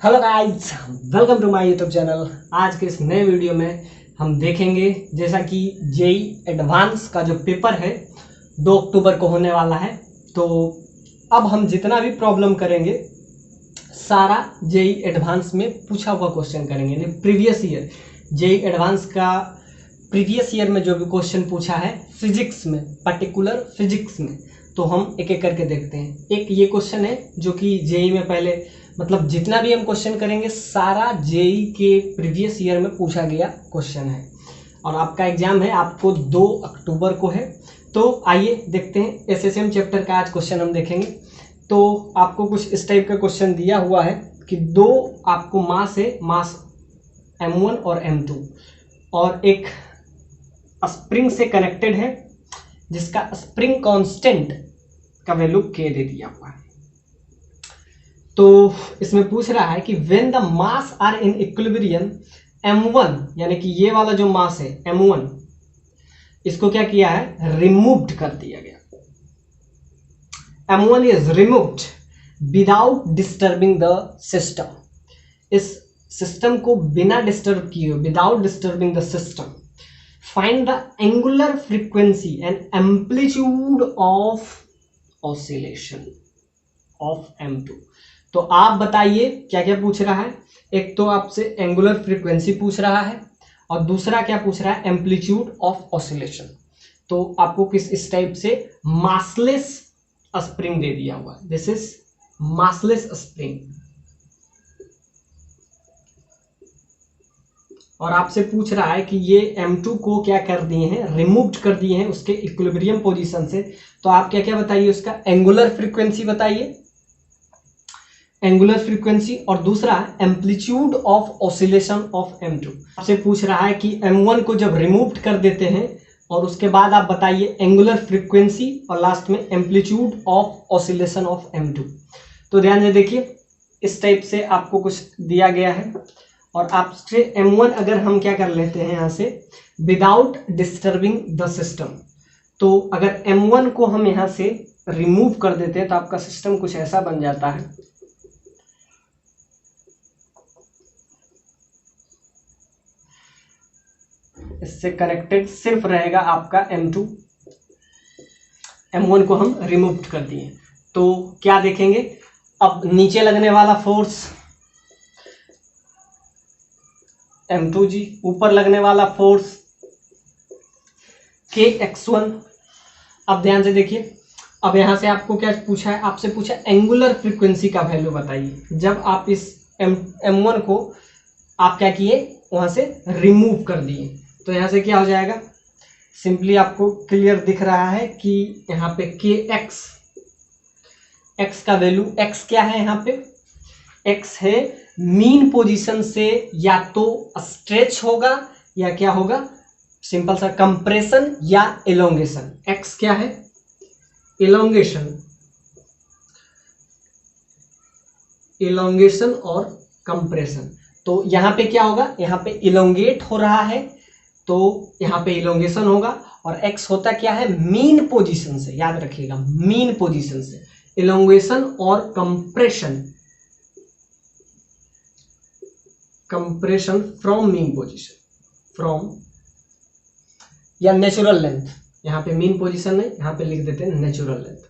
Hello guys, welcome to my YouTube channel. आज के इस नए वीडियो में हम देखेंगे जैसा कि जेई एडवांस का जो पेपर है 2 अक्टूबर को होने वाला है। तो अब हम जितना भी प्रॉब्लम करेंगे सारा जेई एडवांस में पूछा हुआ क्वेश्चन करेंगे, यानी प्रीवियस ईयर जेई एडवांस का प्रीवियस ईयर में जो भी क्वेश्चन पूछा है फिजिक्स में, पर्टिकुलर फिजिक्स में, तो हम एक एक करके देखते हैं। एक ये क्वेश्चन है जो कि जेई में पहले, मतलब जितना भी हम क्वेश्चन करेंगे सारा जेई के प्रीवियस ईयर में पूछा गया क्वेश्चन है और आपका एग्जाम है आपको 2 अक्टूबर को है। तो आइए देखते हैं एसएसएम चैप्टर का आज क्वेश्चन हम देखेंगे। तो आपको कुछ इस टाइप का क्वेश्चन दिया हुआ है कि दो आपको मास है, मास m1 और m2, और एक स्प्रिंग से कनेक्टेड है जिसका स्प्रिंग कांस्टेंट का वैल्यू k दे दिया हुआ है। तो इसमें पूछ रहा है कि when the mass are in equilibrium m1, यानी कि ये वाला जो मास है m1, इसको क्या किया है, रिमूव्ड कर दिया गया। m1 is removed without disturbing the system. इस सिस्टम को बिना डिस्टर्ब किए, without disturbing the system, find the angular frequency and amplitude of oscillation of m2। तो आप बताइए क्या क्या पूछ रहा है। एक तो आपसे एंगुलर फ्रीक्वेंसी पूछ रहा है और दूसरा क्या पूछ रहा है, एम्पलीट्यूड ऑफ ऑसिलेशन। तो आपको किस इस टाइप से मासलेस स्प्रिंग दे दिया हुआ है, दिस इज मासलेस स्प्रिंग, और आपसे पूछ रहा है कि ये m2 को क्या कर दिए हैं, रिमूव्ड कर दिए हैं उसके इक्विलिब्रियम पोजीशन से। तो आप क्या क्या बताइए, उसका एंगुलर फ्रीक्वेंसी बताइए, एंगुलर फ्रीक्वेंसी, और दूसरा amplitude of oscillation of m2। आपसे पूछ रहा है कि m1 को जब रिमूव्ड कर देते हैं और उसके बाद आप बताइए एंगुलर फ्रीक्वेंसी और लास्ट में amplitude of oscillation of m2। तो ध्यान से देखिए, इस टाइप से आपको कुछ दिया गया है और आपसे m1 अगर हम क्या कर लेते हैं यहाँ से, विदाउट डिस्टर्बिंग द सिस्टम। तो अगर m1 को हम यहाँ से रिमूव कर देते हैं तो आपका सिस्टम कुछ ऐसा बन जाता है। इससे कनेक्टेड सिर्फ रहेगा आपका m2, m1 को हम रिमूव कर दिए। तो क्या देखेंगे, अब नीचे लगने वाला फोर्स m2g, ऊपर लगने वाला फोर्स kx1। अब ध्यान से देखिए, अब यहां से आपको क्या पूछा है, आपसे पूछा एंगुलर फ्रीक्वेंसी का वैल्यू बताइए जब आप इस m1 को आप क्या किए, वहां से रिमूव कर दिए। तो यहां से क्या हो जाएगा, सिंपली आपको क्लियर दिख रहा है कि यहाँ पे kx, x का वैल्यू, x क्या है यहाँ पे, x है मीन पोजीशन से या तो स्ट्रेच होगा या क्या होगा, सिंपल सा कंप्रेशन या एलोंगेशन। x क्या है, एलोंगेशन, एलोंगेशन और कंप्रेशन। तो यहाँ पे क्या होगा, यहाँ पे इलोंगेट हो रहा है तो यहाँ पे इलोंगेशन होगा, और x होता क्या है, मीन पोजीशन से, याद रखिएगा मीन पोजीशन से इलोंगेशन और compression, compression from mean position, from या नेचुरल लेंथ। यहाँ पे मीन पोजीशन नहीं, यहाँ पे लिख देते हैं नेचुरल लेंथ,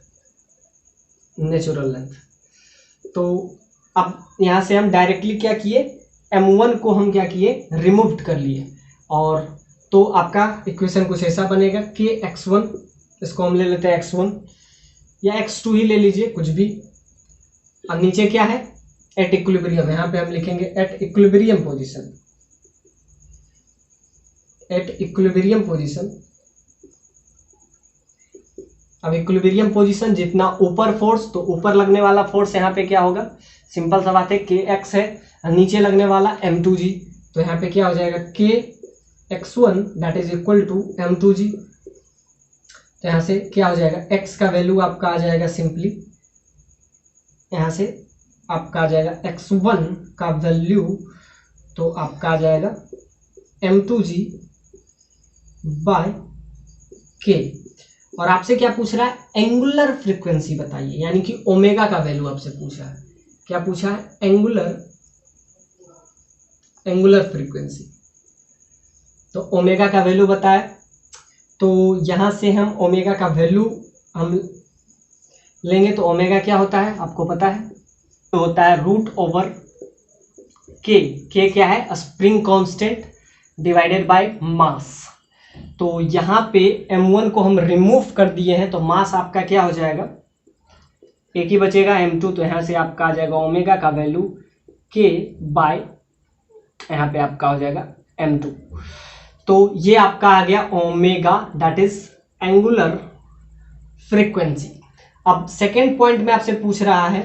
नेचुरल लेंथ। तो अब यहाँ से हम डायरेक्टली क्या किए, m1 को हम क्या किए, रिमूव्ड कर लिए, और तो आपका इक्वेशन कुछ ऐसा बनेगा kx1, इसको हम ले लेते हैं x1 या x2 ही ले लीजिए कुछ भी, और नीचे क्या है, एट इक्विलिब्रियम, यहाँ पे हम लिखेंगे at equilibrium position, at equilibrium position. अब इक्विलिब्रियम पोजीशन जितना ऊपर फोर्स, तो ऊपर लगने वाला फोर्स यहाँ पे क्या होगा, सिंपल सा बात है kx है, और नीचे लगने वाला m2g, तो यहाँ पे क्या हो जाएगा kx1 that is equal to m2g। तो यहाँ से क्या हो जाएगा, x का वैल्यू आपका आ जाएगा, सिंपली यहाँ से आपका आ जाएगा x1 का वैल्यू, तो आपका आ जाएगा m2g बाय k। और आपसे क्या पूछ रहा है, एंगुलर फ्रीक्वेंसी बताइए, यानी कि ओमेगा का वैल्यू आपसे पूछा है। क्या पूछा है, एंगुलर एंगुलर फ्रीक्वेंसी। तो ओमेगा का वैल्यू बताया, तो यहाँ से हम ओमेगा का वैल्यू हम लेंगे तो ओमेगा क्या होता है आपको पता है, तो होता है रूट ओवर के क्या है, spring constant divided by mass. तो यहाँ पे m1 को हम रिमूव कर दिए हैं तो मास आपका क्या हो जाएगा, एक ही बचेगा m2, तो यहाँ से आपका आ जाएगा ओमेगा का वैल्यू k बाय यहाँ पे आपका हो जाएगा m2। तो ये आपका आ गया omega, that is angular frequency. अब सेकेंड पॉइंट में आपसे पूछ रहा है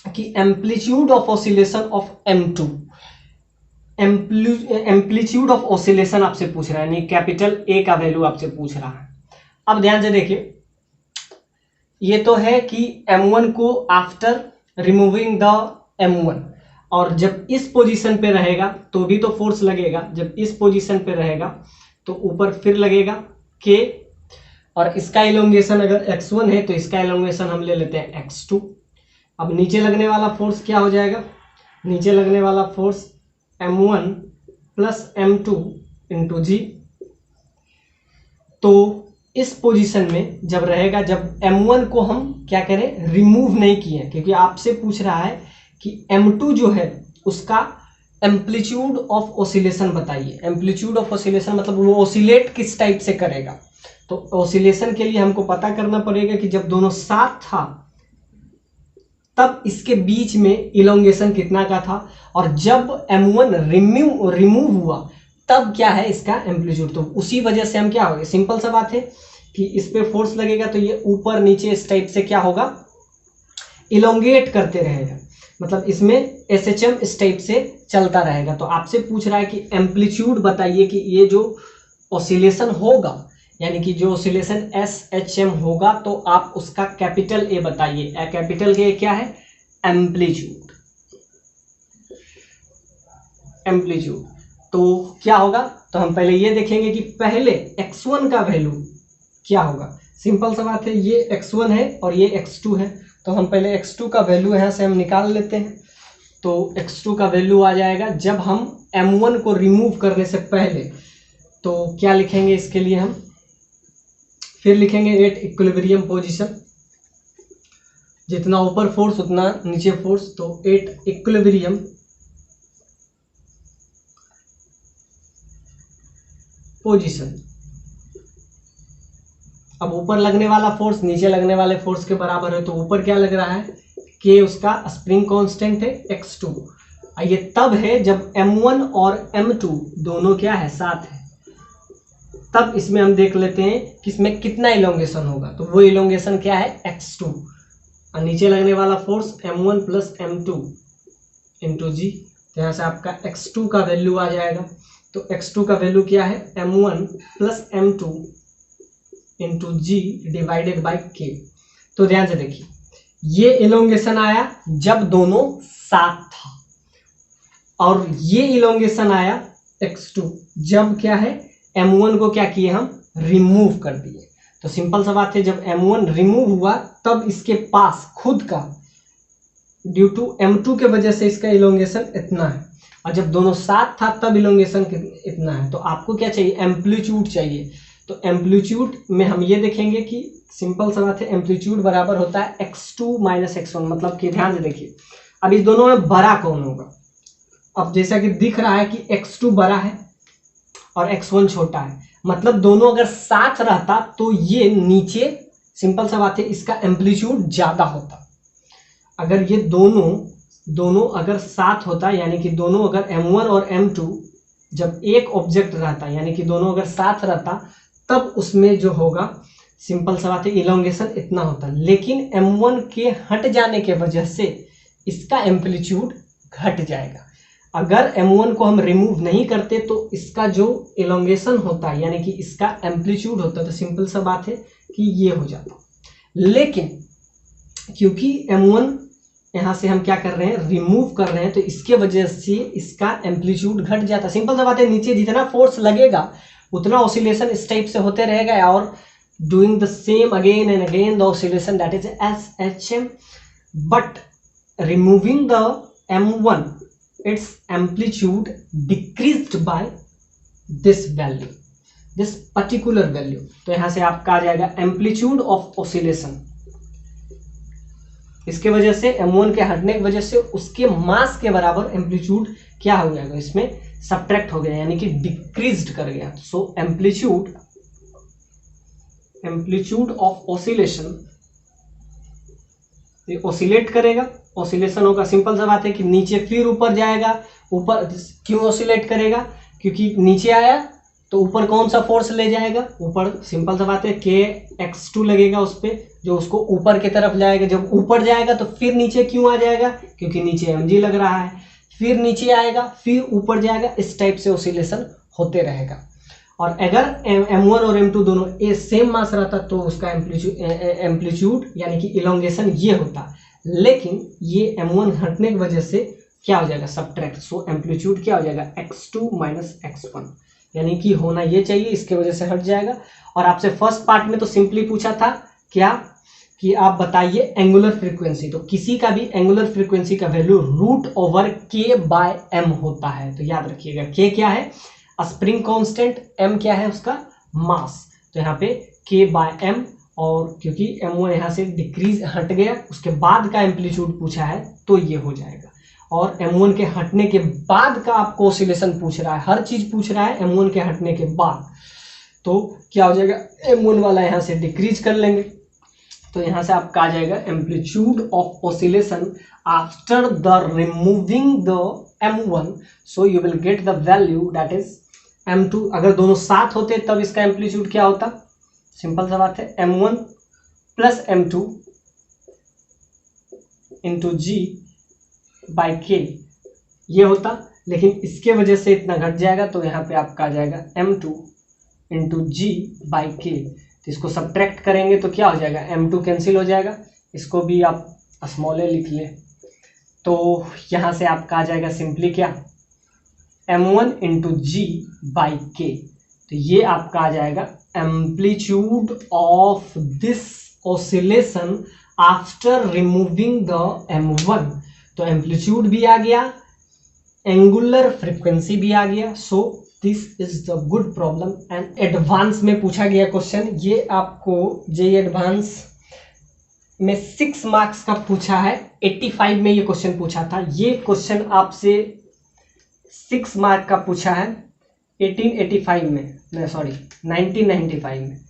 कि amplitude of oscillation of m2, amplitude of oscillation आपसे पूछ रहा है, यानी कैपिटल ए का वैल्यू आपसे पूछ रहा है। अब ध्यान से देखिए, ये तो है कि m1 को आफ्टर रिमूविंग द m1, और जब इस पोजीशन पे रहेगा तो भी तो फोर्स लगेगा, जब इस पोजीशन पे रहेगा तो ऊपर फिर लगेगा k, और इसका इलोंगेशन अगर x1 है तो इसका इलोंगेशन हम ले लेते हैं x2। अब नीचे लगने वाला फोर्स क्या हो जाएगा, नीचे लगने वाला force m1 plus m2 into जी। तो इस पोजीशन में जब रहेगा, जब m1 को हम क्या करें, रिमूव नहीं किए, क्योंकि आपसे पूछ रहा है कि m2 जो है उसका एम्पलीट्यूड ऑफ ऑसिलेशन बताइए। एम्पलीट्यूड ऑफ ऑसिलेशन मतलब वो ऑसिलेट किस टाइप से करेगा। तो ऑसिलेशन के लिए हमको पता करना पड़ेगा कि जब दोनों साथ था तब इसके बीच में इलोंगेशन कितना का था, और जब m1 रिमूव हुआ तब क्या है इसका एम्पलीट्यूड। तो उसी वजह से हम क्या हो गए, सिंपल सा बात है कि इस पे फोर्स लगेगा तो ये ऊपर नीचे इस टाइप से क्या होगा, इलोंगेट करते रहेगा, मतलब इसमें SHM इस टाइप से चलता रहेगा। तो आपसे पूछ रहा है कि एम्पलीट्यूड बताइए कि ये जो ऑसिलेशन होगा, यानी कि जो ऑसिलेशन SHM होगा, तो आप उसका कैपिटल ए बताइए। कैपिटल ए क्या है, एम्पलीट्यूड। एम्पलीट्यूड तो क्या होगा, तो हम पहले ये देखेंगे कि पहले x1 का वैल्यू क्या होगा। सिंपल सा बात है, ये x1 है और ये x2 है, तो हम पहले x2 का वैल्यू यहाँ से हम निकाल लेते हैं। तो x2 का वैल्यू आ जाएगा जब हम m1 को रिमूव करने से पहले, तो क्या लिखेंगे इसके लिए, हम फिर लिखेंगे एट इक्विलिब्रियम पोजीशन, जितना ऊपर फोर्स उतना नीचे फोर्स, तो एट इक्विलिब्रियम पोजीशन। अब ऊपर लगने वाला फोर्स नीचे लगने वाले फोर्स के बराबर है, तो ऊपर क्या लग रहा है, कि उसका स्प्रिंग कांस्टेंट है x2। ये तब है जब m1 और m2 दोनों क्या है, साथ है, तब इसमें हम देख लेते हैं कि इसमें कितना इलोंगेशन होगा। तो वो इलोंगेशन क्या है, x2, और नीचे लगने वाला force m1 plus m2 into जी। तो यहाँ से आपका x2 का वैल्यू आ जाएगा। तो x2 का वैल्यू क्या है, m1 plus m2 into G divided by k। तो ध्यान से देखिए, ये इलोंगेशन आया जब दोनों साथ था, और ये इलोंगेशन आया x2 जब क्या है, m1 को क्या किए, हम रिमूव कर दिए। तो सिंपल सा बात है, जब m1 रिमूव हुआ तब इसके पास खुद का, ड्यू टू m2 के वजह से इसका इलोंगेशन इतना है, और जब दोनों साथ था तब इलोंगेशन इतना है। तो आपको क्या चाहिए, एम्पलीट्यूड चाहिए। तो एम्पलीट्यूड में हम ये देखेंगे कि सिंपल सा बात है, एम्पलीट्यूड बराबर होता है x2 माइनस x1, मतलब कि ध्यान से देखिए, अब इस दोनों में बड़ा कौन होगा। अब जैसा कि दिख रहा है कि x2 बड़ा है और x1 छोटा है, मतलब दोनों अगर साथ रहता तो ये नीचे, सिंपल सा बात है, इसका एम्पलीट्यूड ज्यादा होता। अगर ये दोनों अगर साथ होता, यानी कि दोनों अगर m1 और m2 जब एक ऑब्जेक्ट रहता, यानी कि दोनों अगर साथ रहता, तब उसमें जो होगा, सिंपल सा बात है, इलोंगेशन इतना होता। लेकिन m1 के हट जाने के वजह से इसका एम्पलीट्यूड घट जाएगा। अगर m1 को हम रिमूव नहीं करते तो इसका जो इलोंगेशन होता है, यानी कि इसका एम्पलीट्यूड होता है, तो सिंपल सा बात है कि ये हो जाता। लेकिन क्योंकि m1 यहाँ से हम क्या कर रहे हैं, रिमूव कर रहे हैं, तो इसके वजह से इसका एम्पलीट्यूड घट जाता। सिंपल सा बात है, नीचे जितना फोर्स लगेगा उतना ऑसिलेशन इस टाइप से होते रहेगा, और doing the same again and again the oscillation, that is SHM। But removing the m1 its amplitude decreased by this value, this particular value। तो यहां से आपका आ जाएगा एम्पलीट्यूड ऑफ ऑसिलेशन। इसके वजह से M1 के हटने की वजह से उसके मास के बराबर एम्पलीट्यूड क्या हो जाएगा, इसमें सब्ट्रैक्ट हो गया, यानी कि डिक्रीज्ड कर गया। सो एम्पलीट्यूड ऑफ ऑसिलेशन, ये ऑसिलेट करेगा, ऑसिलेशन होगा, सिंपल सा बात है कि नीचे फिर ऊपर जाएगा। ऊपर क्यों ऑसिलेट करेगा, क्योंकि नीचे आया तो ऊपर कौन सा फोर्स ले जाएगा, ऊपर सिंपल सा बात है Kx2 लगेगा उस पर, जो उसको ऊपर की तरफ जाएगा। जब ऊपर जाएगा तो फिर नीचे क्यों आ जाएगा, क्योंकि नीचे mg लग रहा है, फिर नीचे आएगा फिर ऊपर जाएगा। इस टाइप से ऑसिलेशन होते रहेगा। और अगर M1 और M2 दोनों ए सेम मास रहता तो उसका एम्पलीट्यूड यानी कि इलोंगेशन ये होता, लेकिन ये M1 हटने की वजह से क्या हो जाएगा, सब्ट्रैक्ट। सो एम्पलीट्यूड क्या हो जाएगा, x2 माइनस x1, यानी कि होना ये चाहिए, इसके वजह से हट जाएगा। और आपसे फर्स्ट पार्ट में तो सिंपली पूछा था क्या कि आप बताइए एंगुलर फ्रीक्वेंसी, तो किसी का भी एंगुलर फ्रीक्वेंसी का वैल्यू √k/m होता है। तो याद रखिएगा k क्या है, स्प्रिंग कांस्टेंट, m क्या है उसका मास। तो यहाँ पे k/m, और क्योंकि M1 यहाँ से डिक्रीज हट गया, उसके बाद का एम्पलीट्यूड पूछा है तो ये हो जाएगा। और M1 के हटने के बाद का आपको ऑसिलेशन पूछ रहा है, हर चीज पूछ रहा है M1 के हटने के बाद, तो क्या हो जाएगा, M1 वाला यहाँ से डिक्रीज कर लेंगे। तो यहाँ से आपका आ जाएगा amplitude of oscillation after the removing the M1, so you will get the value that is M2। अगर दोनों साथ होते तब इसका एम्पलीट्यूड क्या होता, सिंपल सा बात है, M1 plus M2 into G/K ये होता, लेकिन इसके वजह से इतना घट जाएगा, तो यहाँ पे आपका आ जाएगा M2 इंटू G/K। तो इसको सब्ट्रैक्ट करेंगे तो क्या हो जाएगा, M2 कैंसिल हो जाएगा, इसको भी आप स्मॉल ए लिख लें। तो यहाँ से आपका आ जाएगा सिंपली क्या, M1 इंटू G/K। तो ये आपका आ जाएगा amplitude of this oscillation after removing the M1। तो एम्पलीट्यूड भी आ गया, एंगुलर फ्रीक्वेंसी भी आ गया। सो this is the good problem and advance में पूछा गया क्वेश्चन। ये आपको जेईई एडवांस में 6 मार्क्स का पूछा है, 85 में ये क्वेश्चन पूछा था। ये क्वेश्चन आपसे 6 मार्क का पूछा है 1885 में, नहीं सॉरी 1995 में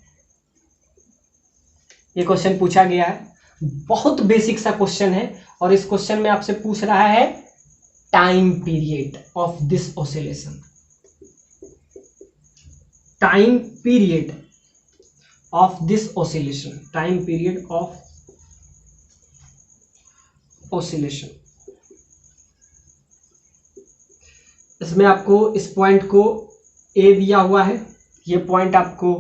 ये क्वेश्चन पूछा गया है। बहुत बेसिक सा क्वेश्चन है, और इस क्वेश्चन में आपसे पूछ रहा है time period of this oscillation, time period of this oscillation, time period of oscillation. इसमें आपको इस पॉइंट को ए दिया हुआ है, ये पॉइंट आपको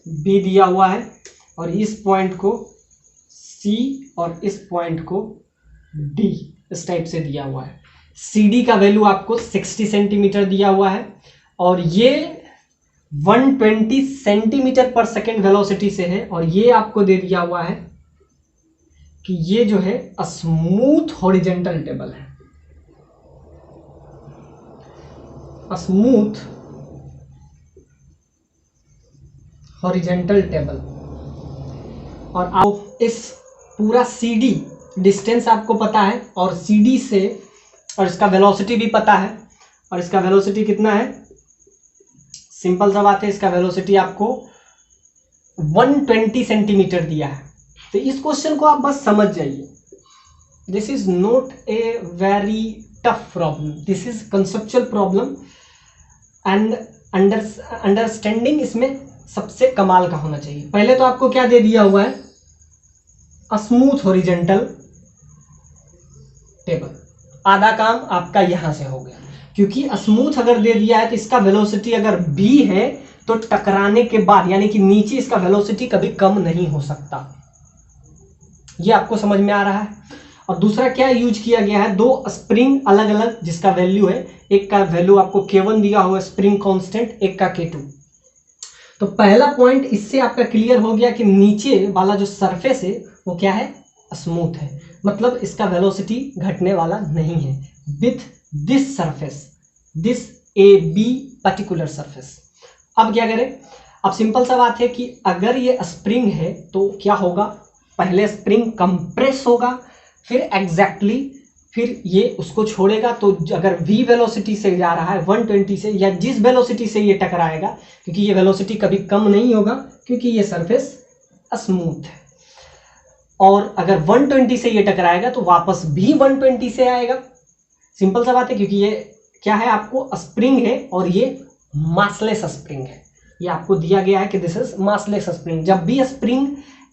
बी दिया हुआ है, और इस पॉइंट को सी और इस पॉइंट को डी इस टाइप से दिया हुआ है। सी डी का वैल्यू आपको 60 सेंटीमीटर दिया हुआ है, और ये 120 सेंटीमीटर पर सेकेंड वेलोसिटी से है, और ये आपको दे दिया हुआ है कि ये जो है स्मूथ हॉरिजेंटल टेबल है, स्मूथ हॉरिजेंटल टेबल। और आप इस पूरा सी डी डिस्टेंस आपको पता है, और सी डी से, और इसका वेलोसिटी भी पता है, और इसका वेलोसिटी कितना है, सिंपल सा बात है, इसका वेलोसिटी आपको 120 सेंटीमीटर दिया है। तो इस क्वेश्चन को आप बस समझ जाइए, this is not a very tough problem, this is conceptual problem and understanding इसमें सबसे कमाल का होना चाहिए। पहले तो आपको क्या दे दिया हुआ है, स्मूथ हॉरिजेंटल टेबल, आधा काम आपका यहां से हो गया, क्योंकि स्मूथ अगर दे दिया है तो इसका वेलोसिटी अगर b है तो टकराने के बाद यानी कि नीचे इसका वेलोसिटी कभी कम नहीं हो सकता। ये आपको समझ में आ रहा है। और दूसरा क्या यूज किया गया है, 2 स्प्रिंग अलग अलग जिसका वैल्यू है, एक का वैल्यू आपको K1 दिया हुआ स्प्रिंग कांस्टेंट, एक का K2। तो पहला पॉइंट इससे आपका क्लियर हो गया कि नीचे वाला जो सरफेस है वो क्या है, स्मूथ है, मतलब इसका वेलोसिटी घटने वाला नहीं है। With this surface, this A be particular surface. अब क्या करें, अब सिंपल सा बात है कि अगर ये स्प्रिंग है तो क्या होगा, पहले स्प्रिंग कंप्रेस होगा, फिर एग्जैक्टली फिर ये उसको छोड़ेगा। तो अगर v वेलोसिटी से जा रहा है 120 से, या जिस वेलोसिटी से ये टकराएगा, क्योंकि ये वेलोसिटी कभी कम नहीं होगा क्योंकि ये सरफेस स्मूथ है, और अगर 120 से ये टकराएगा तो वापस भी 120 से आएगा। सिंपल सा बात है, क्योंकि ये क्या है, आपको स्प्रिंग है और ये मासलेस स्प्रिंग है। ये आपको दिया गया है कि दिस इज मासलेस स्प्रिंग। जब भी स्प्रिंग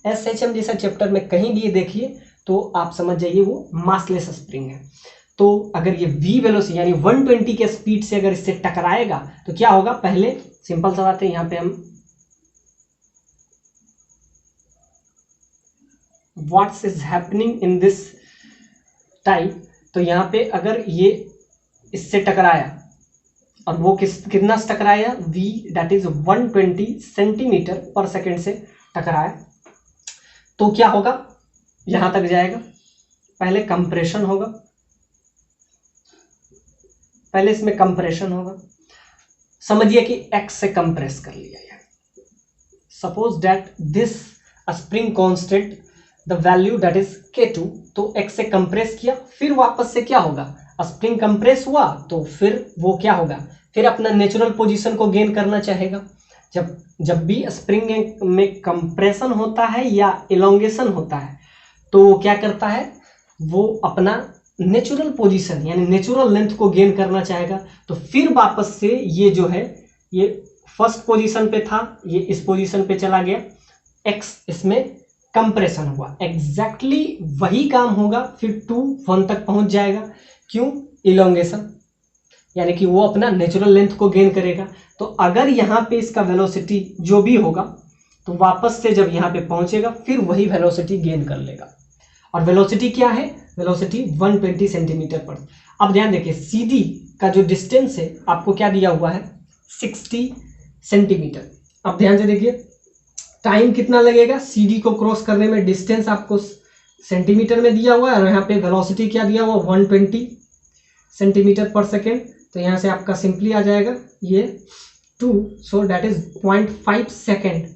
SHM जैसा चैप्टर में कहीं भी देखिए तो आप समझ जाइए वो मासलेस स्प्रिंग है। तो अगर ये v वेलोसिटी यानी 120 के स्पीड से अगर इससे टकराएगा तो क्या होगा, पहले सिंपल सा बात है, यहां पे हम what's is happening in this type, तो यहां पे अगर ये इससे टकराया और वो कितना से टकराया, v दैट इज 120 सेंटीमीटर पर सेकेंड से टकराया, तो क्या होगा, यहां तक जाएगा, पहले कंप्रेशन होगा, पहले इसमें कंप्रेशन होगा। समझिए कि x से कंप्रेस कर लिया है। Suppose that this spring constant the value that is k2, तो x से कंप्रेस किया, फिर वापस से क्या होगा, स्प्रिंग कंप्रेस हुआ तो फिर वो क्या होगा, फिर अपना नेचुरल पोजीशन को गेन करना चाहेगा। जब भी स्प्रिंग में कंप्रेशन होता है या इलोंगेशन होता है तो वो क्या करता है, वो अपना नेचुरल पोजीशन यानी नेचुरल लेंथ को गेन करना चाहेगा। तो फिर वापस से ये जो है, ये फर्स्ट पोजीशन पे था, ये इस पोजीशन पे चला गया, x इसमें कंप्रेशन हुआ, एग्जैक्टली वही काम होगा, फिर 2 1 तक पहुंच जाएगा। क्यों, इलोंगेशन, यानी कि वो अपना नेचुरल लेंथ को गेन करेगा। तो अगर यहाँ पे इसका वेलोसिटी जो भी होगा तो वापस से जब यहाँ पे पहुंचेगा फिर वही वेलोसिटी गेन कर लेगा। और वेलोसिटी क्या है, वेलोसिटी 120 सेंटीमीटर पर। अब ध्यान देखिए, CD का जो डिस्टेंस है आपको क्या दिया हुआ है, 60 सेंटीमीटर। अब ध्यान से देखिए टाइम कितना लगेगा CD को क्रॉस करने में, डिस्टेंस आपको सेंटीमीटर में दिया हुआ है और यहाँ पे वेलोसिटी क्या दिया हुआ, 120 सेंटीमीटर पर सेकेंड। तो यहाँ से आपका सिंपली आ जाएगा ये 2, सो दैट इज 0.5 सेकेंड,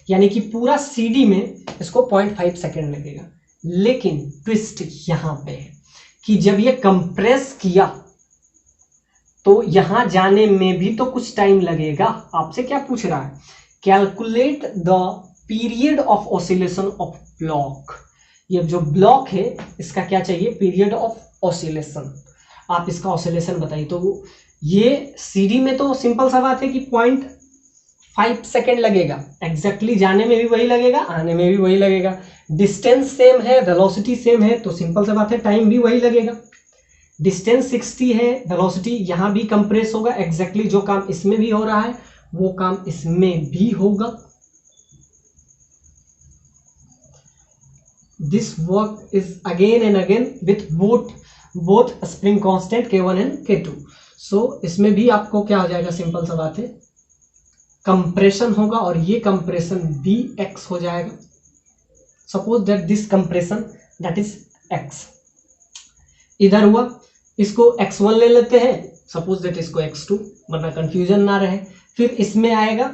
यानी कि पूरा CD में इसको 0.5 सेकेंड लगेगा। लेकिन ट्विस्ट यहां पे है कि जब ये कंप्रेस किया तो यहां जाने में भी तो कुछ टाइम लगेगा। आपसे क्या पूछ रहा है, calculate the period of oscillation of block. ये जो ब्लॉक है इसका क्या चाहिए, पीरियड ऑफ ऑसिलेशन। आप इसका ऑसिलेशन बताइए। तो ये CD में तो सिंपल सा बात है कि 0.5 सेकेंड लगेगा, एग्जैक्टली जाने में भी वही लगेगा, आने में भी वही लगेगा। डिस्टेंस सेम है, वेलोसिटी सेम है, तो सिंपल सा बात है टाइम भी वही लगेगा। डिस्टेंस 60 है, वेलोसिटी यहां भी कंप्रेस होगा, एग्जैक्टली जो काम इसमें भी हो रहा है वो काम इसमें भी होगा। This work is again and again with both spring constant K1 and K2। सो इसमें भी आपको क्या हो जाएगा, सिंपल सा बात है कंप्रेशन होगा और ये कंप्रेशन Bx हो जाएगा। Suppose that this compression that is x इधर हुआ, इसको x1 ले लेते हैं, सपोज दैट इसको x2, वरना कंफ्यूजन ना रहे। फिर इसमें आएगा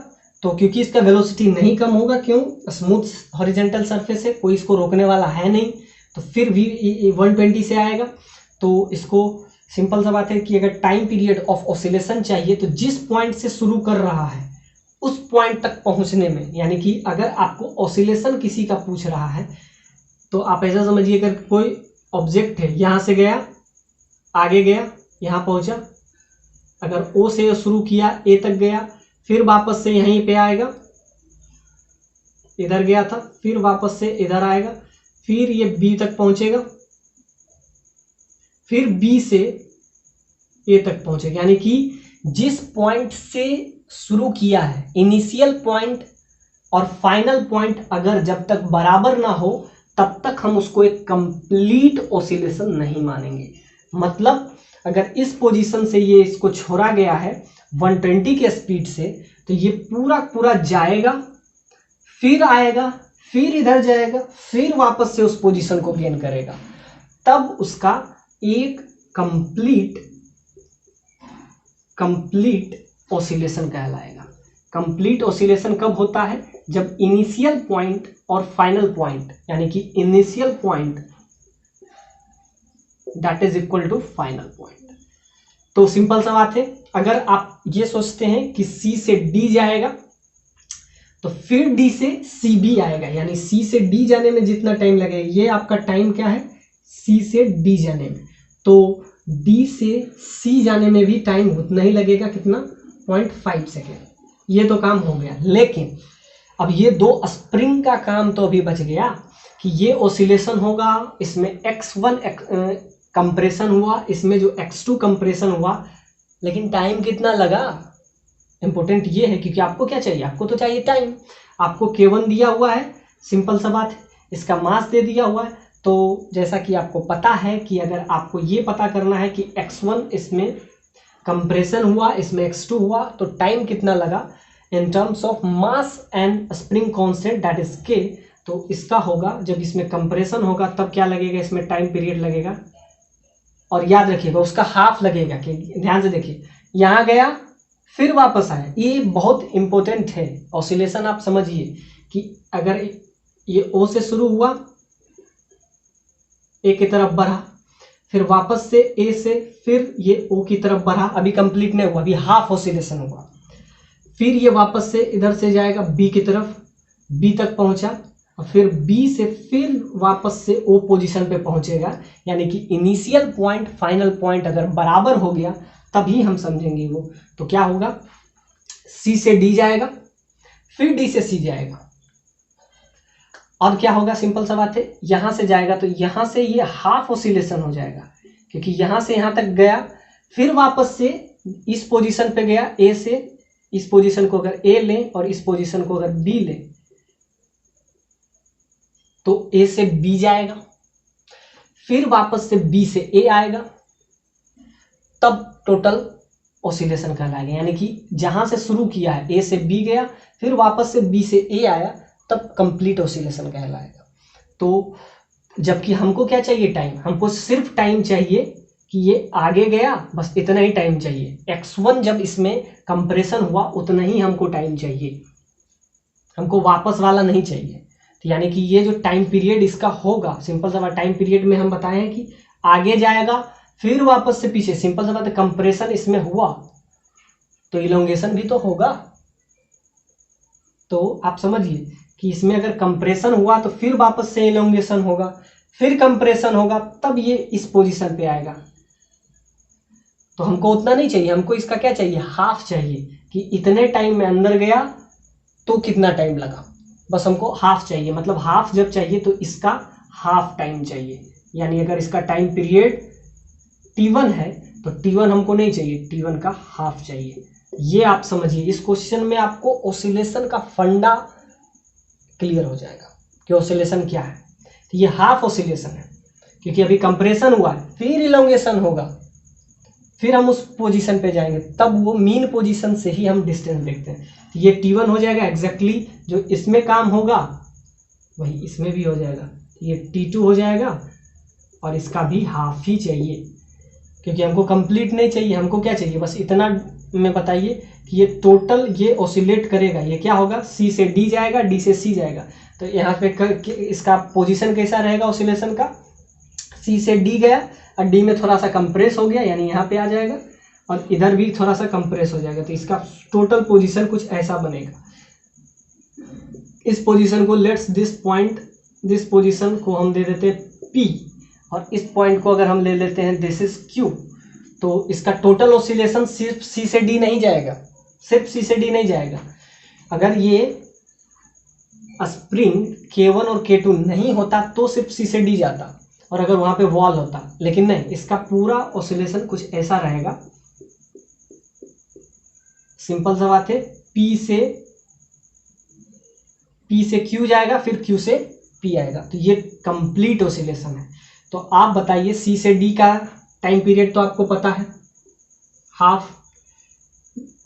तो क्योंकि इसका वेलोसिटी नहीं कम होगा, क्यों, स्मूथ हॉरिजॉन्टल सरफेस है, कोई इसको रोकने वाला है नहीं, तो फिर भी 120 से आएगा। तो इसको सिंपल सा बात है कि अगर टाइम पीरियड ऑफ ऑसिलेशन चाहिए तो जिस पॉइंट से शुरू कर रहा है उस पॉइंट तक पहुंचने में, यानी कि अगर आपको ऑसिलेशन किसी का पूछ रहा है तो आप ऐसा समझिए, अगर कोई ऑब्जेक्ट है, यहां से गया, आगे गया, यहां पहुंचा, अगर O से शुरू किया, A तक गया, फिर वापस से यहीं पे आएगा, इधर गया था, फिर वापस से इधर आएगा, फिर ये B तक पहुंचेगा, फिर B से A तक पहुंचेगा। यानी कि जिस पॉइंट से शुरू किया है, इनिशियल पॉइंट और फाइनल पॉइंट अगर जब तक बराबर ना हो तब तक हम उसको एक कंप्लीट ऑसिलेशन नहीं मानेंगे। मतलब अगर इस पोजीशन से ये इसको छोड़ा गया है 120 के स्पीड से, तो ये पूरा पूरा जाएगा, फिर आएगा, फिर इधर जाएगा, फिर वापस से उस पोजीशन को गेन करेगा, तब उसका एक कंप्लीट ऑसिलेशन कहलाएगा। कंप्लीट ऑसिलेशन कब होता है? जब इनिशियल पॉइंट और फाइनल पॉइंट, यानी कि initial point that is equal to final point. तो सिंपल सा बात है, अगर आप ये सोचते हैं कि C से D जाएगा तो फिर D से CB आएगा, यानी C से D जाने में जितना टाइम लगेगा, ये आपका टाइम क्या है C से D जाने में, तो D से C जाने में भी टाइम उतना ही लगेगा, कितना 0.5 सेकेंड। ये तो काम हो गया। लेकिन अब ये दो स्प्रिंग का काम तो अभी बच गया कि ये ऑसिलेशन होगा, इसमें x1 कंप्रेशन हुआ, इसमें जो x2 कंप्रेशन हुआ, लेकिन टाइम कितना लगा? इंपॉर्टेंट ये है, क्योंकि आपको क्या चाहिए? आपको तो चाहिए टाइम। आपको K1 दिया हुआ है, सिंपल सा बात है, इसका मास दे दिया हुआ है। तो जैसा कि आपको पता है कि अगर आपको ये पता करना है कि x1 इसमें कंप्रेशन हुआ, इसमें x2 हुआ, तो टाइम कितना लगा in terms of mass and spring constant that is k, तो इसका होगा जब इसमें कंप्रेशन होगा तब क्या लगेगा, इसमें टाइम पीरियड लगेगा, और याद रखिएगा उसका हाफ लगेगा। कि ध्यान से देखिए, यहाँ गया फिर वापस आया, ये बहुत इंपॉर्टेंट है ऑसिलेशन। आप समझिए कि अगर ये O से शुरू हुआ, A की तरफ बढ़ा, फिर वापस से A से फिर ये O की तरफ बढ़ा, अभी कंप्लीट नहीं हुआ, अभी हाफ ऑसिलेशन हुआ। फिर ये वापस से इधर से जाएगा B की तरफ, B तक पहुंचा, और फिर B से फिर वापस से O पोजीशन पे पहुंचेगा, यानी कि इनिशियल पॉइंट फाइनल पॉइंट अगर बराबर हो गया तभी हम समझेंगे वो। तो क्या होगा, C से D जाएगा, फिर D से C जाएगा, और क्या होगा, सिंपल सा बात है, यहां से जाएगा तो यहां से ये हाफ ऑसिलेशन हो जाएगा, क्योंकि यहां से यहां तक गया, फिर वापस से इस पोजीशन पे गया, A से इस पोजीशन को अगर A लें और इस पोजीशन को अगर B लें तो A से B जाएगा, फिर वापस से B से A आएगा, तब टोटल ऑसिलेशन कहलाएगा। यानी कि जहां से शुरू किया है A से B गया, फिर वापस से B से A आया, तब कंप्लीट ऑसिलेशन कहलाएगा। तो जबकि हमको क्या चाहिए, टाइम, हमको सिर्फ टाइम चाहिए कि ये आगे गया, बस इतना ही टाइम चाहिए। x1 जब इसमें कंप्रेशन हुआ उतना ही हमको टाइम चाहिए, हमको वापस वाला नहीं चाहिए। तो यानी कि ये जो टाइम पीरियड इसका होगा, सिंपल सा टाइम पीरियड में हम बताए हैं कि आगे जाएगा फिर वापस से पीछे, सिंपल सा बात है, कंप्रेशन इसमें हुआ तो इलोंगेशन भी तो होगा। तो आप समझिए कि इसमें अगर कंप्रेशन हुआ तो फिर वापस से इलोंगेशन होगा, फिर कंप्रेशन होगा, तब ये इस पोजीशन पे आएगा। तो हमको उतना नहीं चाहिए, हमको इसका क्या चाहिए, हाफ चाहिए, कि इतने टाइम में अंदर गया तो कितना टाइम लगा, बस हमको हाफ चाहिए। मतलब हाफ जब चाहिए तो इसका हाफ टाइम चाहिए, यानी अगर इसका टाइम पीरियड T1 है तो T1 हमको नहीं चाहिए, T1 का हाफ चाहिए। ये आप समझिए, इस क्वेश्चन में आपको ऑसिलेशन का फंडा क्लियर हो जाएगा कि ऑसिलेशन क्या है। तो ये हाफ ऑसिलेशन है, क्योंकि अभी कंप्रेशन हुआ है, फिर इलोंगेशन होगा, फिर हम उस पोजीशन पे जाएंगे, तब वो मीन पोजीशन से ही हम डिस्टेंस देखते हैं। तो ये T1 हो जाएगा एग्जैक्टली, जो इसमें काम होगा वही इसमें भी हो जाएगा। ये T2 हो जाएगा, और इसका भी हाफ ही चाहिए, क्योंकि हमको कंप्लीट नहीं चाहिए, हमको क्या चाहिए, बस इतना में बताइए कि ये टोटल ये ऑसिलेट करेगा, ये क्या होगा, C से D जाएगा, D से C जाएगा। तो यहाँ पे इसका पोजीशन कैसा रहेगा ऑसिलेशन का, C से D गया और D में थोड़ा सा कंप्रेस हो गया, यानी यहाँ पे आ जाएगा, और इधर भी थोड़ा सा कंप्रेस हो जाएगा, तो इसका टोटल पोजीशन कुछ ऐसा बनेगा। इस पोजीशन को लेट्स दिस पोजीशन को हम दे देते हैं P, और इस पॉइंट को अगर हम ले लेते हैं दिस इज Q, तो इसका टोटल ऑसिलेशन सिर्फ C से D नहीं जाएगा, सिर्फ C से D नहीं जाएगा। अगर ये स्प्रिंग K1 और K2 नहीं होता तो सिर्फ C से D जाता, और अगर वहां पे वॉल होता, लेकिन नहीं, इसका पूरा ऑसिलेशन कुछ ऐसा रहेगा। सिंपल सा बात है, P से Q जाएगा, फिर Q से P आएगा, तो ये कंप्लीट ऑसिलेशन है। तो आप बताइए, C से D का टाइम पीरियड तो आपको पता है हाफ,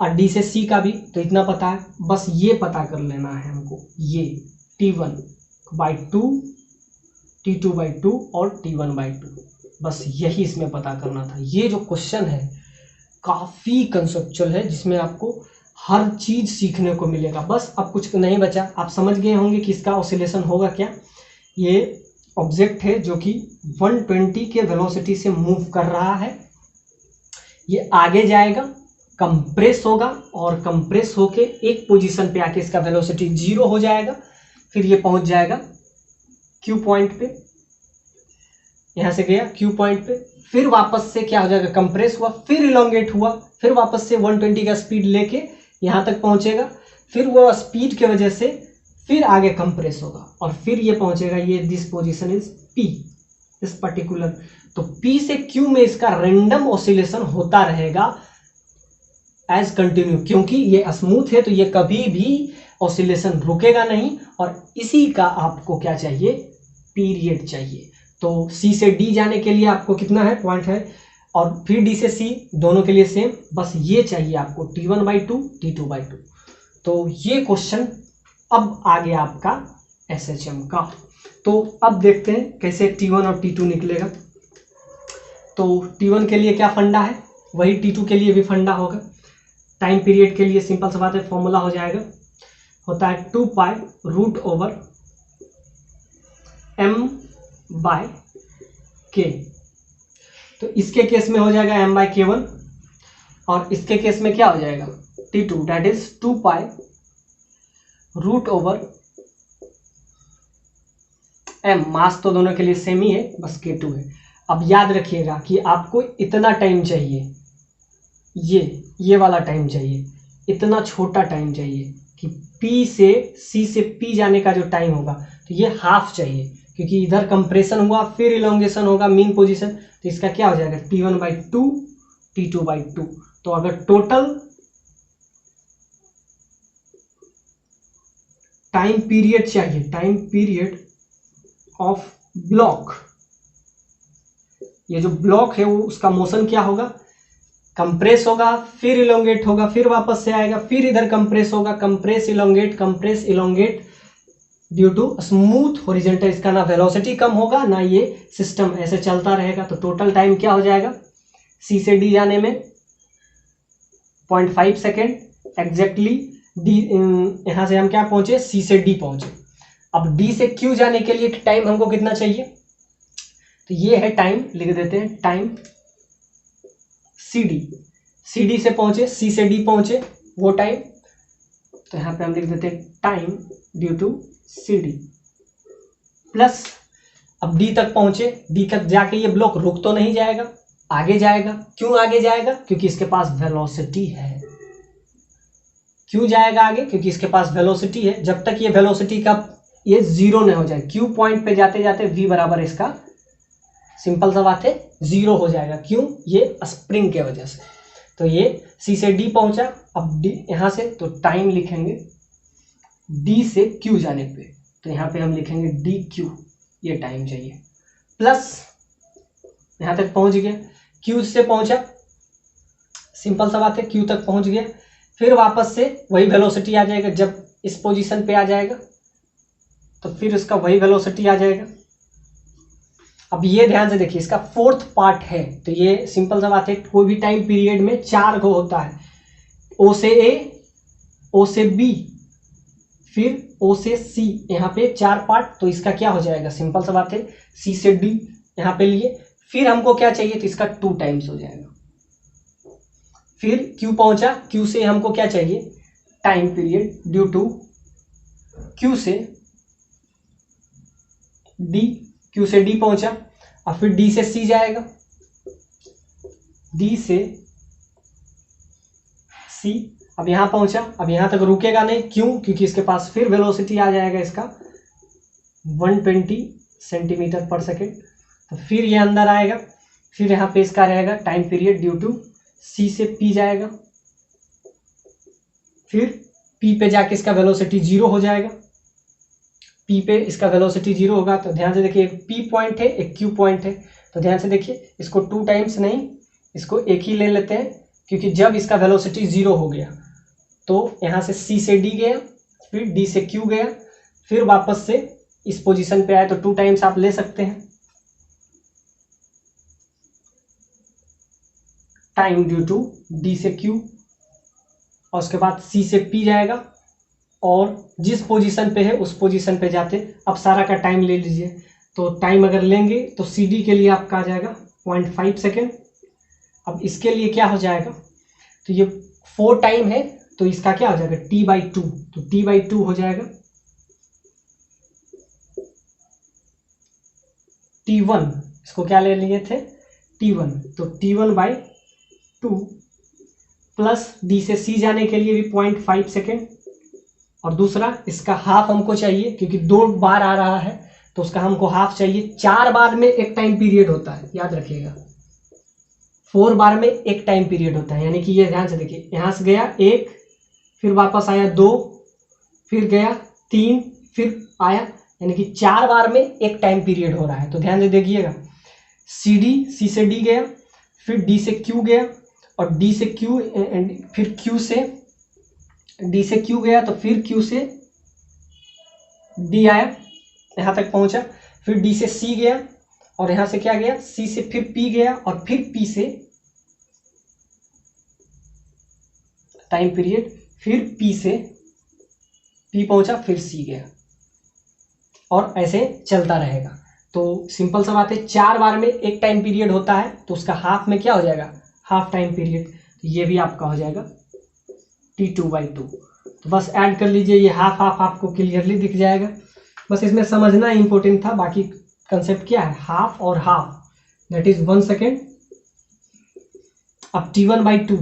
और D से C का भी तो इतना पता है, बस ये पता कर लेना है हमको, ये T1/2, T2/2 और T1/2। बस यही इसमें पता करना था। ये जो क्वेश्चन है काफ़ी कंसेप्चुअल है, जिसमें आपको हर चीज़ सीखने को मिलेगा। बस अब कुछ नहीं बचा, आप समझ गए होंगे कि इसका ऑसिलेशन होगा क्या। ये ऑब्जेक्ट है जो कि 120 के वेलोसिटी से मूव कर रहा है, ये आगे जाएगा, कंप्रेस होगा और कंप्रेस होके एक पोजीशन पे आके इसका वेलोसिटी 0 हो जाएगा, फिर ये पहुंच जाएगा क्यू पॉइंट पे, यहां से गया क्यू पॉइंट पे, फिर वापस से क्या हो जाएगा, कंप्रेस हुआ, फिर इलोंगेट हुआ, फिर वापस से 120 का स्पीड लेके यहां तक पहुंचेगा, फिर वो स्पीड के वजह से फिर आगे कंप्रेस होगा और फिर ये पहुंचेगा, ये दिस पोजीशन इज पी, इस पर्टिकुलर। तो पी से क्यू में इसका रैंडम ऑसिलेशन होता रहेगा एज कंटिन्यू, क्योंकि ये स्मूथ है तो ये कभी भी ऑसिलेशन रुकेगा नहीं। और इसी का आपको क्या चाहिए, पीरियड चाहिए। तो सी से डी जाने के लिए आपको कितना है, पॉइंट है, और फिर डी से सी दोनों के लिए सेम, बस ये चाहिए आपको T1/2 T2/2। तो ये क्वेश्चन अब आ गया आपका SHM का। तो अब देखते हैं कैसे T1 और T2 निकलेगा। तो T1 के लिए क्या फंडा है, वही T2 के लिए भी फंडा होगा। टाइम पीरियड के लिए सिंपल सा बात है, फॉर्मूला हो जाएगा, होता है 2π√m/k। तो इसके केस में हो जाएगा m/k1 और इसके केस में क्या हो जाएगा T2, दैट इज 2π√m। मास तो दोनों के लिए सेम ही है, बस K2 है। अब याद रखिएगा कि आपको इतना टाइम चाहिए, ये वाला टाइम चाहिए, इतना छोटा टाइम चाहिए कि P से C से P जाने का जो टाइम होगा तो ये हाफ चाहिए, क्योंकि इधर कंप्रेशन हुआ फिर इलोंगेशन होगा मीन पोजीशन, तो इसका क्या हो जाएगा T1/2 T2/2। तो अगर टोटल टाइम पीरियड चाहिए, टाइम पीरियड ऑफ ब्लॉक, ये जो ब्लॉक है वो उसका मोशन क्या होगा, कंप्रेस होगा, फिर इलोंगेट होगा, फिर वापस से आएगा, फिर इधर कंप्रेस होगा, compress elongate due to smooth horizontal. इसका ना वेलोसिटी कम होगा ना ये सिस्टम ऐसे चलता रहेगा। तो टोटल टाइम क्या हो जाएगा, सी से डी जाने में 0.5 सेकेंड एग्जैक्टली। डी यहां से हम क्या पहुंचे, सी से डी पहुंचे। अब डी से क्यू जाने के लिए टाइम हमको कितना चाहिए, तो ये है टाइम, लिख देते हैं टाइम सी डी से पहुंचे, सी से डी पहुंचे वो टाइम, तो यहां पे हम लिख देते हैं time due to C D plus, अब डी तक पहुंचे, डी तक जाके ये ब्लॉक रुक तो नहीं जाएगा, आगे जाएगा। क्यों आगे जाएगा, क्योंकि इसके पास वेलोसिटी है। क्यों जाएगा आगे, क्योंकि इसके पास वेलोसिटी है। जब तक ये वेलोसिटी का ये 0 नहीं हो जाए, क्यू पॉइंट पे जाते जाते v बराबर इसका सिंपल सा बात है 0 हो जाएगा। क्यों, ये स्प्रिंग के वजह से। तो ये सी से डी पहुंचा, अब डी यहां से, तो टाइम लिखेंगे डी से क्यू जाने पे, तो यहां पे हम लिखेंगे डी क्यू, ये टाइम चाहिए, प्लस यहां तक पहुंच गया, क्यू से पहुंचा, सिंपल सा बात है क्यू तक पहुंच गया, फिर वापस से वही वेलोसिटी आ जाएगा। जब इस पोजीशन पे आ जाएगा तो फिर उसका वही वेलोसिटी आ जाएगा। अब ये ध्यान से देखिए, इसका फोर्थ पार्ट है, तो ये सिंपल सा बात है, कोई भी टाइम पीरियड में 4 को होता है, ओ से ए, ओ से बी, फिर ओ से सी, यहाँ पे 4 पार्ट। तो इसका क्या हो जाएगा, सिंपल सा बात है सी से डी यहाँ पे लिए, फिर हमको क्या चाहिए, तो इसका 2 टाइम्स हो जाएगा। फिर क्यू पहुंचा, क्यू से हमको क्या चाहिए, time period due to Q से डी, क्यू से डी पहुंचा, और फिर डी से सी जाएगा, डी से सी, अब यहां पहुंचा, अब यहां तक रुकेगा नहीं। क्यों, क्योंकि इसके पास फिर वेलोसिटी आ जाएगा इसका 120 सेंटीमीटर पर सेकेंड। तो फिर ये अंदर आएगा, फिर यहाँ पे इसका रहेगा टाइम पीरियड ड्यू टू सी से पी जाएगा, फिर पी पे जाके इसका वेलोसिटी 0 हो जाएगा। पी पे इसका वेलोसिटी 0 होगा, तो ध्यान से देखिए, एक पी पॉइंट है, एक क्यू पॉइंट है, तो ध्यान से देखिए, इसको 2 टाइम्स नहीं, इसको एक ही ले लेते हैं, क्योंकि जब इसका वेलोसिटी 0 हो गया तो यहाँ से सी से डी गया, फिर डी से क्यू गया, फिर वापस से इस पोजीशन पे आए, तो 2 टाइम्स आप ले सकते हैं। टाइम ड्यू टू डी से क्यू, और उसके बाद सी से पी जाएगा, और जिस पोजीशन पे है उस पोजीशन पे जाते अब सारा का टाइम ले लीजिए। तो टाइम अगर लेंगे तो सी डी के लिए आपका आ जाएगा 0.5 सेकेंड। अब इसके लिए क्या हो जाएगा, तो ये 4 टाइम है तो इसका क्या हो जाएगा t/2, तो t/2 हो जाएगा t1, इसको क्या ले लिए थे t1, तो t1/2 प्लस डी से सी जाने के लिए भी 0.5 सेकेंड, और दूसरा इसका हाफ हमको चाहिए क्योंकि 2 बार आ रहा है तो उसका हमको हाफ चाहिए। 4 बार में एक टाइम पीरियड होता है, याद रखिएगा 4 बार में एक टाइम पीरियड होता है, यानी कि ये ध्यान से देखिए, यहाँ से गया 1, फिर वापस आया 2, फिर गया 3, फिर आया, यानी कि 4 बार में एक टाइम पीरियड हो रहा है। तो ध्यान से देखिएगा, सी से डी गया, फिर डी से क्यू गया, और डी से क्यू, फिर क्यू से डी से क्यू गया, तो फिर क्यू से डी आया, यहाँ तक पहुंचा, फिर डी से सी गया, और यहाँ से क्या गया सी से फिर पी गया, और फिर पी से टाइम पीरियड, फिर पी से पी पहुंचा, फिर सी गया, और ऐसे चलता रहेगा। तो सिंपल सा बात है, 4 बार में एक टाइम पीरियड होता है तो उसका हाफ में क्या हो जाएगा, हाफ टाइम पीरियड, तो ये भी आपका हो जाएगा t2/2। तो बस ऐड कर लीजिए, ये हाफ हाफ आपको क्लियरली दिख जाएगा। बस इसमें समझना इंपॉर्टेंट था, बाकी कंसेप्ट क्या है, हाफ और हाफ, दैट इज 1 सेकेंड। अब t1/2,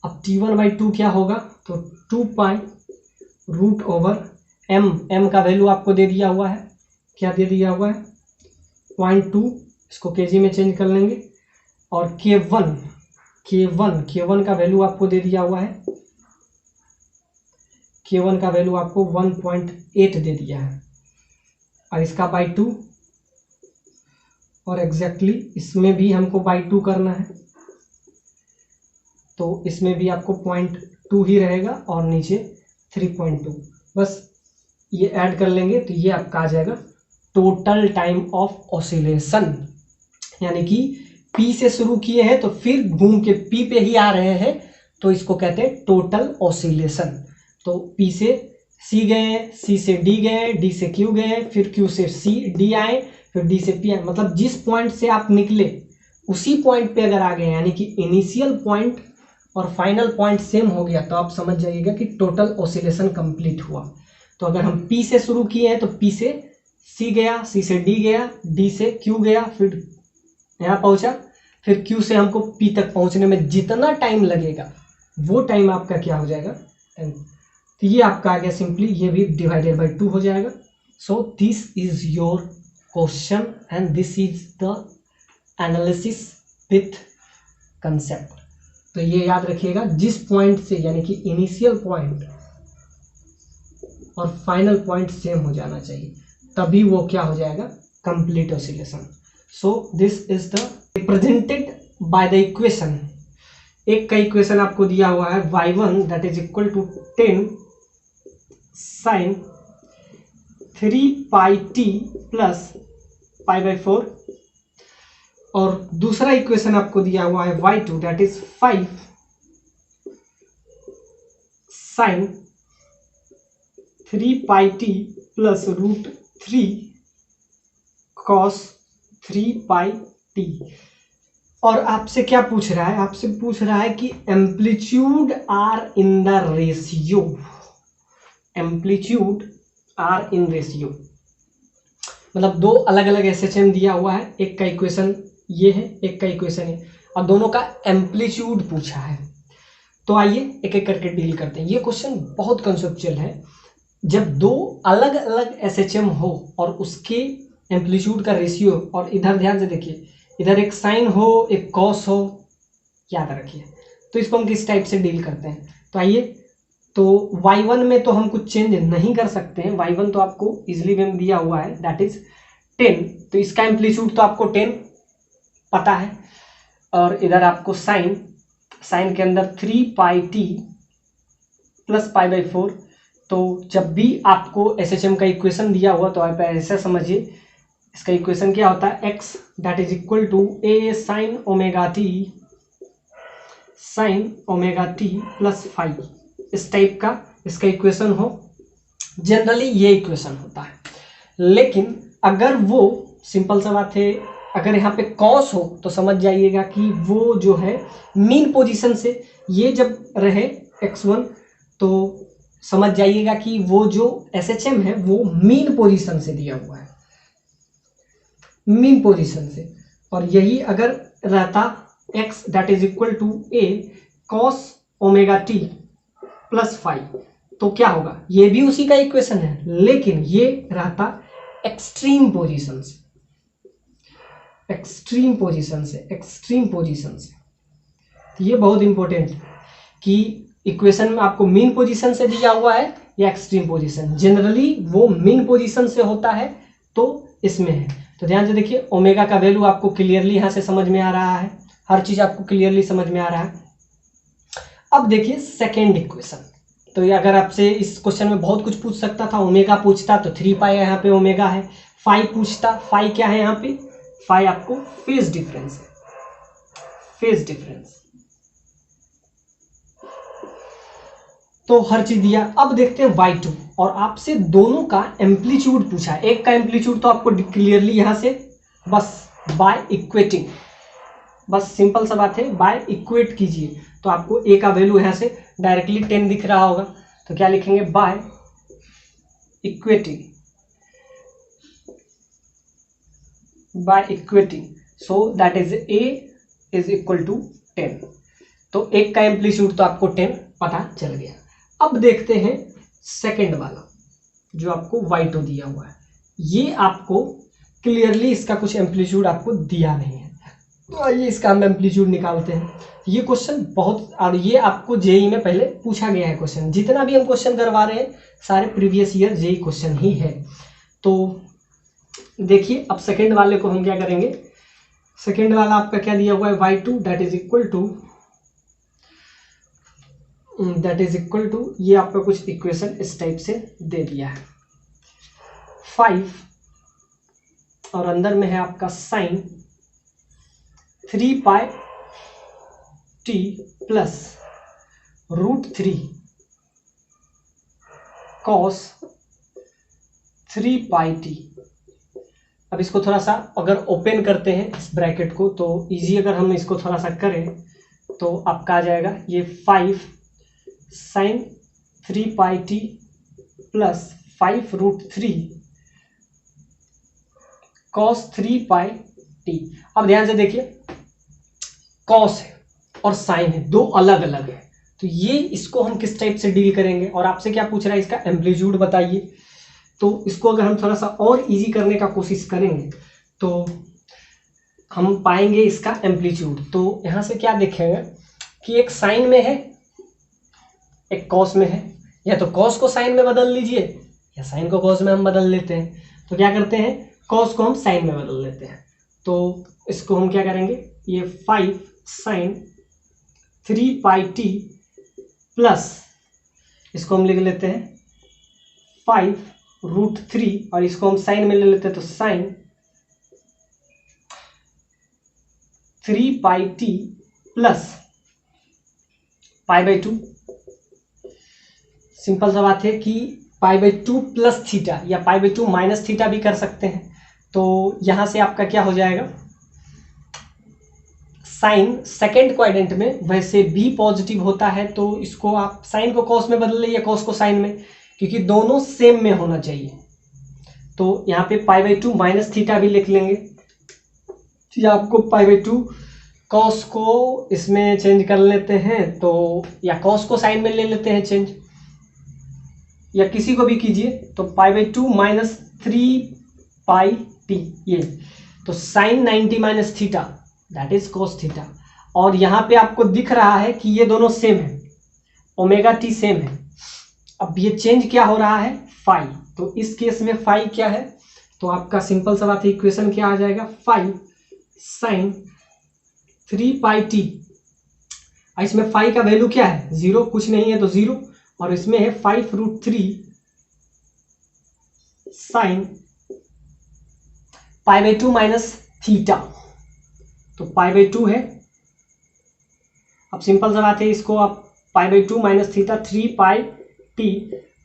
अब t1/2 क्या होगा, तो 2π√m, m का वैल्यू आपको दे दिया हुआ है, क्या दे दिया हुआ है 0.2, इसको kg में चेंज कर लेंगे, और k1 का वैल्यू आपको दे दिया हुआ है, k1 का वैल्यू आपको 1.8 दे दिया है, और इसका /2, और एग्जैक्टली इसमें भी हमको /2 करना है, तो इसमें भी आपको 0.2 ही रहेगा, और नीचे 3.2, बस ये ऐड कर लेंगे तो ये आपका आ जाएगा टोटल टाइम ऑफ ऑसिलेशन। यानी कि P से शुरू किए हैं तो फिर घूम के P पे ही आ रहे हैं, तो इसको कहते हैं टोटल ऑसिलेशन। तो P से C गए, C से D गए, D से Q गए, फिर Q से C D आए, फिर D से P आए, मतलब जिस पॉइंट से आप निकले उसी पॉइंट पे अगर आ गए, यानी कि इनिशियल पॉइंट और फाइनल पॉइंट सेम हो गया, तो आप समझ जाइएगा कि टोटल ऑसिलेशन कंप्लीट हुआ। तो अगर हम P से शुरू किए हैं तो P से C गया, C से D गया, D से Q गया, फिर यहाँ पहुंचा, फिर Q से हमको P तक पहुंचने में जितना टाइम लगेगा वो टाइम आपका क्या हो जाएगा, तो ये आपका आ गया सिंपली, ये भी /2 हो जाएगा। So this is your question and this is the analysis with concept. तो ये याद रखिएगा, जिस पॉइंट से, यानी कि इनिशियल पॉइंट और फाइनल पॉइंट सेम हो जाना चाहिए, तभी वो क्या हो जाएगा, complete oscillation. So this is the represented by the equation. एक का इक्वेशन आपको दिया हुआ है y1 that is equal to 10 sin 3πt plus π/4, और दूसरा इक्वेशन आपको दिया हुआ है y2 that is 5 sin 3πt plus √3 cos 3πt। और आपसे क्या पूछ रहा है, आपसे पूछ रहा है कि amplitude are in the ratio, amplitude are in ratio, मतलब 2 अलग अलग एसएचएम दिया हुआ है, एक का इक्वेशन ये है, एक का इक्वेशन है, और दोनों का एम्पलीट्यूड पूछा है। तो आइए एक एक करके डील करते हैं। ये क्वेश्चन बहुत कंसेप्चुअल है। जब 2 अलग अलग एसएचएम हो और उसके एम्पलीट्यूड का रेशियो, और इधर ध्यान से देखिए, इधर एक साइन हो एक कॉस हो, याद रखिए, तो इसको हम किस टाइप से डील करते हैं। तो आइए, तो y1 में तो हम कुछ चेंज नहीं कर सकते हैं, y1 तो आपको इजिली में दिया हुआ है दैट इज 10, तो इसका एम्पलीट्यूड तो आपको 10 पता है, और इधर आपको साइन के अंदर 3πt प्लस π/4। तो जब भी आपको एसएचएम का इक्वेशन दिया हुआ तो आप ऐसा समझिए, इसका इक्वेशन क्या होता है, x that is equal to a sin ω t sine omega T plus five, इस टाइप का इसका इक्वेशन हो। जनरली ये इक्वेशन होता है, लेकिन अगर वो सिंपल सा बात है, अगर यहाँ पे कॉस हो तो समझ जाइएगा कि वो जो है मीन पोजीशन से, ये जब रहे x1 तो समझ जाइएगा कि वो जो SHM है वो मीन पोजीशन से दिया हुआ है, मीन पोजीशन से। और यही अगर रहता x that is equal to a cos omega T plus five, तो क्या होगा, ये भी उसी का इक्वेशन है, लेकिन ये रहता एक्सट्रीम पोजीशन से, एक्सट्रीम पोजीशन से, एक्सट्रीम पोजीशन से। तो ये बहुत इंपॉर्टेंट कि इक्वेशन में आपको मीन पोजीशन से दिया हुआ है या एक्सट्रीम पोजीशन। जनरली वो मीन पोजीशन से होता है, तो इसमें है। तो ध्यान से देखिए, ओमेगा का वैल्यू आपको क्लियरली यहाँ से समझ में आ रहा है, हर चीज आपको क्लियरली समझ में आ रहा है। अब देखिए सेकेंड इक्वेशन। तो ये अगर आपसे इस क्वेश्चन में बहुत कुछ पूछ सकता था, ओमेगा पूछता तो 3 पाई यहाँ पे ओमेगा है, फाई पूछता, फाई क्या है यहाँ पे, फाई आपको फेज डिफरेंस है, फेज डिफरेंस। तो हर चीज दिया। अब देखते हैं y2, और आपसे दोनों का एम्पलीट्यूड पूछा है। एक का एम्पलीट्यूड तो आपको क्लियरली यहां से बस बाय इक्वेटिंग, बस सिंपल सा बात है, बाय इक्वेट कीजिए तो आपको a का वैल्यू यहां से डायरेक्टली 10 दिख रहा होगा। तो क्या लिखेंगे, by equating, by equating, so that is a is equal to 10। तो एक का एम्पलीट्यूड तो आपको 10 पता चल गया। अब देखते हैं सेकंड वाला जो आपको y2 दिया हुआ है। ये आपको क्लियरली इसका कुछ एम्पलीट्यूड आपको दिया नहीं है, तो आइए इसका हम एम्पलीट्यूड निकालते हैं। ये क्वेश्चन बहुत, और ये आपको जेई में पहले पूछा गया है क्वेश्चन, जितना भी हम क्वेश्चन करवा रहे हैं सारे प्रीवियस ईयर जेई क्वेश्चन ही है। तो देखिए अब सेकेंड वाले को हम क्या करेंगे, सेकेंड वाला आपका क्या दिया हुआ है, y2 that is equal to ये आपका कुछ इक्वेशन इस टाइप से दे दिया है 5, और अंदर में है आपका sign 3 pi T plus √3 cos 3 pi T. अब इसको थोड़ा सा अगर ओपन करते हैं इस ब्रैकेट को तो इजी, अगर हम इसको थोड़ा सा करें तो आपका आ जाएगा ये 5 sign 3 pi T plus 5√3 cos 3 pi T. अब ध्यान से देखिए, कॉस है और साइन है, दो अलग अलग है, तो ये इसको हम किस टाइप से डील करेंगे, और आपसे क्या पूछ रहा है, इसका एम्पलीट्यूड बताइए। तो इसको अगर हम थोड़ा सा और इजी करने का कोशिश करेंगे तो हम पाएंगे इसका एम्पलीट्यूड। तो यहाँ से क्या देखेंगे कि एक साइन में है एक कॉस में है, या तो कॉस को साइन में बदल लीजिए या साइन को कॉस में हम बदल लेते हैं। तो क्या करते हैं, कॉस को हम साइन में बदल लेते हैं। तो इसको हम क्या करेंगे, ये 5 साइन 3 पाई टी प्लस इसको हम लिख लेते हैं 5√3, और इसको हम साइन में ले लेते हैं तो sign 3 pi T plus π/2। Simple सा बात है कि π/2 प्लस थीटा या π/2 माइनस थीटा भी कर सकते हैं। तो यहां से आपका क्या हो जाएगा, साइन सेकेंड क्वाड्रेंट में वैसे भी पॉजिटिव होता है, तो इसको आप साइन को कॉस में बदल लीजिए, कॉस को साइन में, क्योंकि दोनों सेम में होना चाहिए। तो यहाँ पे π/2 माइनस थीटा भी लिख लेंगे, या आपको π/2 कॉस को इसमें चेंज कर लेते हैं, तो या कॉस को साइन में ले लेते हैं चेंज, या किसी को भी कीजिए। तो π/2 माइनस 3 पाई टी, ये तो sine 90 minus theta that is cos theta. और यहाँ पे आपको दिख रहा है कि ये दोनों सेम है, ओमेगा टी सेम है। अब ये चेंज क्या हो रहा है, फाई। तो इस केस में फाई क्या है, तो आपका सिंपल सा बात है, इक्वेशन क्या आ जाएगा, 5 साइन 3 पाई टी। इसमें फाई का वैल्यू क्या है, 0, कुछ नहीं है तो 0, और इसमें है 5√3 साइन π/2 माइनस थीटा। तो π/2 है अब सिंपल सा बात है, इसको आप π/2 माइनस थीटा 3πt,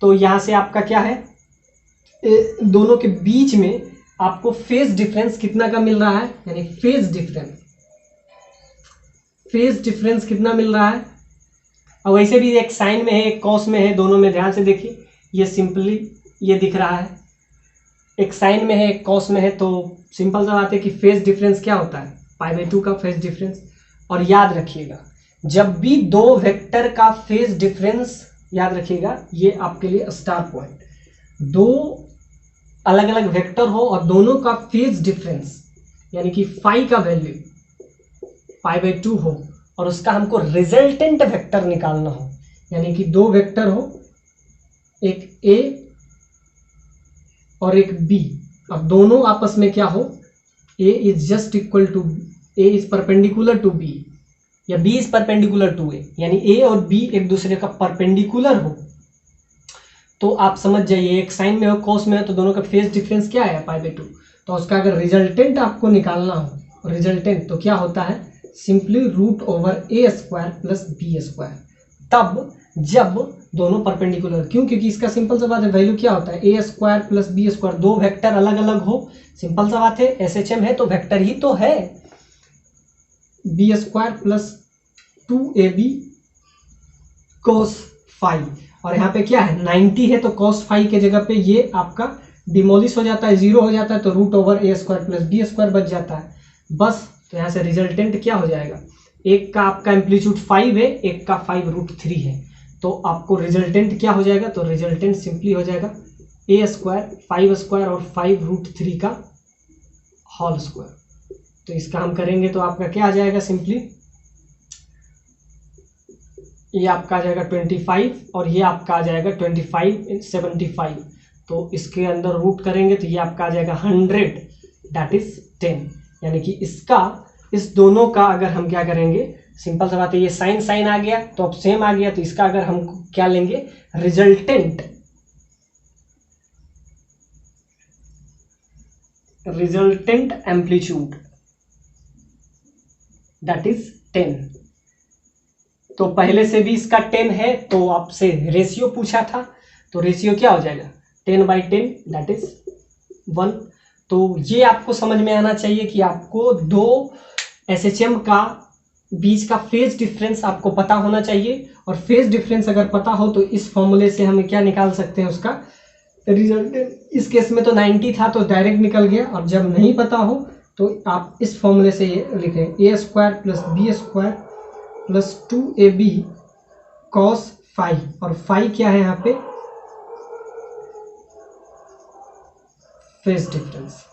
तो यहाँ से आपका क्या है, दोनों के बीच में आपको फेज डिफरेंस कितना का मिल रहा है, यानी फेज डिफरेंस कितना मिल रहा है। और वैसे भी एक साइन में है एक कॉस में है, दोनों में ध्यान से देखिए, ये सिंपली ये दिख रहा है, एक साइन में है एक कॉस में है, तो सिंपल सा बात है कि फेज डिफरेंस क्या होता है, π/2 का फेज डिफरेंस। और याद रखिएगा, जब भी दो वेक्टर का फेज डिफरेंस, याद रखिएगा ये आपके लिए स्टार पॉइंट, दो अलग अलग वेक्टर हो और दोनों का फेज डिफरेंस यानी कि फाई का वैल्यू π/2 हो और उसका हमको रिजल्टेंट वेक्टर निकालना हो, यानी कि दो वेक्टर हो, एक ए और एक बी, अब दोनों आपस में क्या हो, a is just equal to, a is perpendicular to b या b is perpendicular to a, यानी ए और बी एक दूसरे का परपेंडिकुलर हो, तो आप समझ जाइए एक साइन में हो कॉस में हो, तो दोनों का फेज डिफरेंस क्या है π/2। तो उसका अगर रिजल्टेंट आपको निकालना हो, रिजल्टेंट तो क्या होता है, सिंपली √a² प्लस b², तब जब दोनों परपेंडिकुलर, क्यों, क्योंकि इसका सिंपल सा बात है, वैल्यू क्या होता है a² प्लस b², दो वेक्टर अलग अलग हो, सिंपल सा बात है, SHM है तो वेक्टर ही तो है, b² प्लस 2ab cos φ, और यहाँ पे क्या है 90 है, तो cos φ के जगह पे ये आपका डिमोलिश हो जाता है, 0 हो जाता है, तो √a² प्लस b² बच जाता है बस। तो यहाँ से रिजल्टेंट क्या हो जाएगा, एक का आपका एम्पलीट्यूड 5 है, एक का 5√3 है, तो आपको रिजल्टेंट क्या हो जाएगा, तो रिजल्टेंट सिंपली हो जाएगा a², 5² और 5√3 का होल स्क्वायर। तो इसका हम करेंगे तो आपका क्या आ जाएगा, सिंपली ये आपका आ जाएगा 25 और ये आपका आ जाएगा 25 75, तो इसके अंदर रूट करेंगे तो ये आपका आ जाएगा 100, दैट इज 10, यानी कि इसका, इस दोनों का अगर हम क्या करेंगे, सिंपल सा बात है, ये साइन आ गया तो अब सेम आ गया, तो इसका अगर हम क्या लेंगे, रिजल्टेंट एम्पलीट्यूड दैट इज 10। तो पहले से भी इसका 10 है, तो आपसे रेशियो पूछा था, तो रेशियो क्या हो जाएगा 10/10 दैट इज 1। तो ये आपको समझ में आना चाहिए कि आपको दो SHM का बीच का फेज डिफरेंस आपको पता होना चाहिए, और फेज डिफरेंस अगर पता हो तो इस फॉर्मूले से हम क्या निकाल सकते हैं, उसका रिजल्ट। इस केस में तो 90 था तो डायरेक्ट निकल गया, और जब नहीं पता हो तो आप इस फॉर्मूले से ये लिखें a² plus b² plus 2ab cos φ, और φ क्या है यहाँ पे, फेज डिफरेंस।